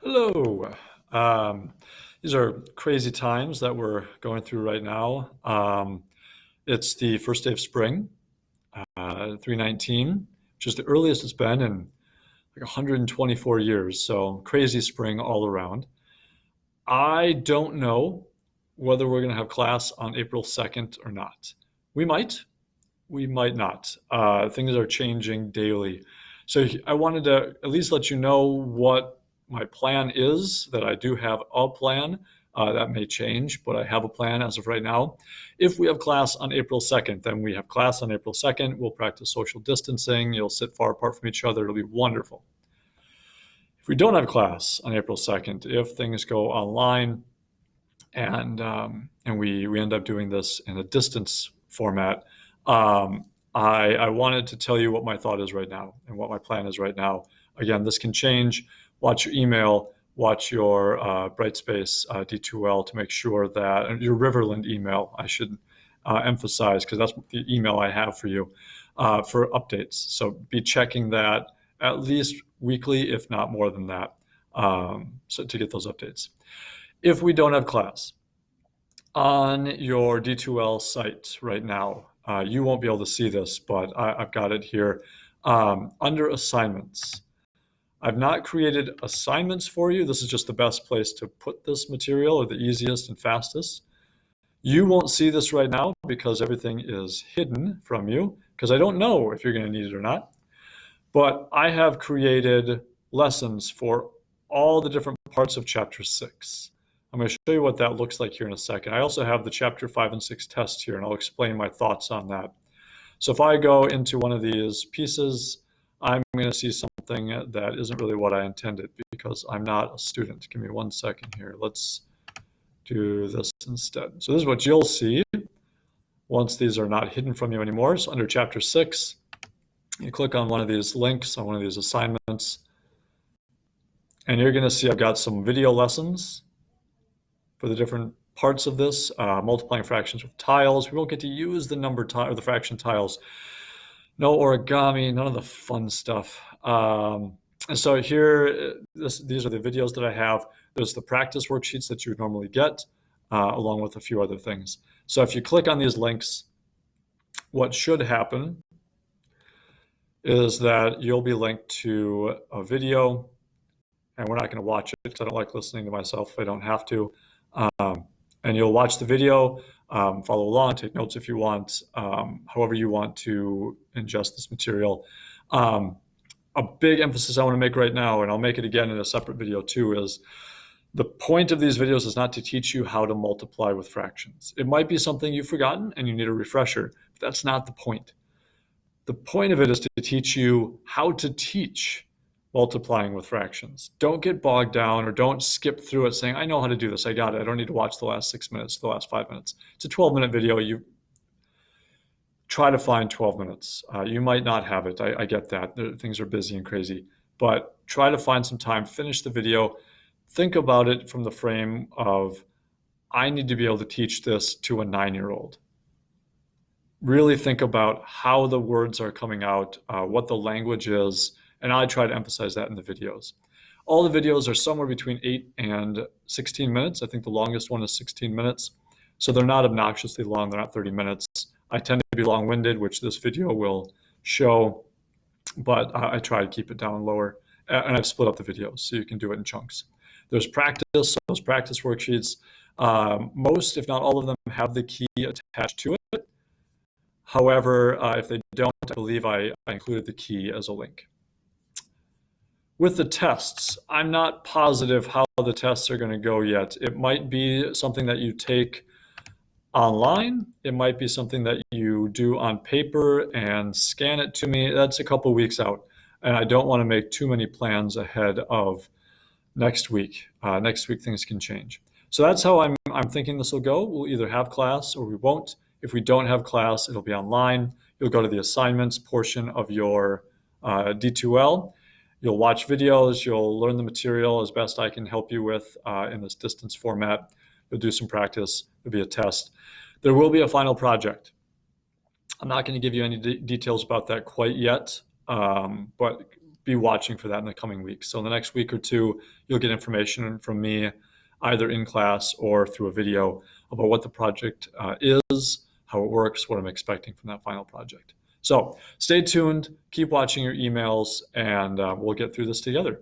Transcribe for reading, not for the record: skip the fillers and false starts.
Hello. Um, these are crazy times that we're going through right now. It's the first day of spring, 319, which is the earliest it's been in like 124 years. So crazy spring all around. I don't know whether we're going to have class on April 2nd or not. We might, we might not. Things are changing daily. So I wanted to at least let you know what my plan is, that I do have a plan. That may change, but I have a plan as of right now. If we have class on April 2nd, then we have class on April 2nd. We'll practice social distancing. You'll sit far apart from each other. It'll be wonderful. If we don't have class on April 2nd, if things go online and we end up doing this in a distance format, I wanted to tell you what my thought is right now and what my plan is right now. Again, this can change. Watch your email, watch your Brightspace D2L to make sure that your Riverland email, I should emphasize, because that's the email I have for you for updates. So be checking that at least weekly, if not more than that, so to get those updates. If we don't have class on your D2L site right now, you won't be able to see this, but I've got it here. Under assignments, I've not created assignments for you. This is just the best place to put this material, or the easiest and fastest. You won't see this right now because everything is hidden from you, because I don't know if you're going to need it or not. But I have created lessons for all the different parts of Chapter 6. I'm going to show you what that looks like here in a second. I also have the Chapter 5 and 6 test here, and I'll explain my thoughts on that. So if I go into one of these pieces, I'm going to see something that isn't really what I intended, because I'm not a student. Give me 1 second here. Let's do this instead. So this is what you'll see once these are not hidden from you anymore. So under Chapter 6, you click on one of these links, on one of these assignments, and you're going to see I've got some video lessons for the different parts of this, multiplying fractions with tiles. We won't get to use the number tile or the fraction tiles. No origami, none of the fun stuff. And so here, these are the videos that I have. There's the practice worksheets that you would normally get, along with a few other things. So if you click on these links, what should happen is that you'll be linked to a video, and we're not going to watch it because I don't like listening to myself if I don't have to. And you'll watch the video, follow along, take notes if you want, however you want to ingest this material. A big emphasis I want to make right now, and I'll make it again in a separate video too, is the point of these videos is not to teach you how to multiply with fractions. It might be something you've forgotten and you need a refresher, but that's not the point. The point of it is to teach you how to teach multiplying with fractions. Don't get bogged down, or don't skip through it saying, I know how to do this, I got it, I don't need to watch the last 6 minutes, the last 5 minutes. It's a 12-minute video. You try to find 12 minutes. You might not have it. I get that. Things are busy and crazy. But try to find some time, finish the video. Think about it from the frame of, I need to be able to teach this to a 9-year-old. Really think about how the words are coming out, what the language is, and I try to emphasize that in the videos. All the videos are somewhere between 8 and 16 minutes. I think the longest one is 16 minutes. So they're not obnoxiously long. They're not 30 minutes. I tend to be long-winded, which this video will show, but I try to keep it down lower. And I've split up the videos so you can do it in chunks. There's practice, so those practice worksheets. Most, if not all of them, have the key attached to it. However, if they don't, I believe I included the key as a link. With the tests, I'm not positive how the tests are going to go yet. It might be something that you take online. It might be something that you do on paper and scan it to me. That's a couple weeks out, and I don't want to make too many plans ahead of next week. Next week things can change. So that's how I'm thinking this will go. We'll either have class or we won't. If we don't have class, it'll be online. You'll go to the assignments portion of your D2L. You'll watch videos. You'll learn the material as best I can help you with in this distance format. You'll do some practice. There'll be a test. There will be a final project. I'm not going to give you any details about that quite yet, but be watching for that in the coming weeks. So in the next week or two, you'll get information from me, either in class or through a video, about what the project is, how it works, what I'm expecting from that final project. So stay tuned, keep watching your emails, and we'll get through this together.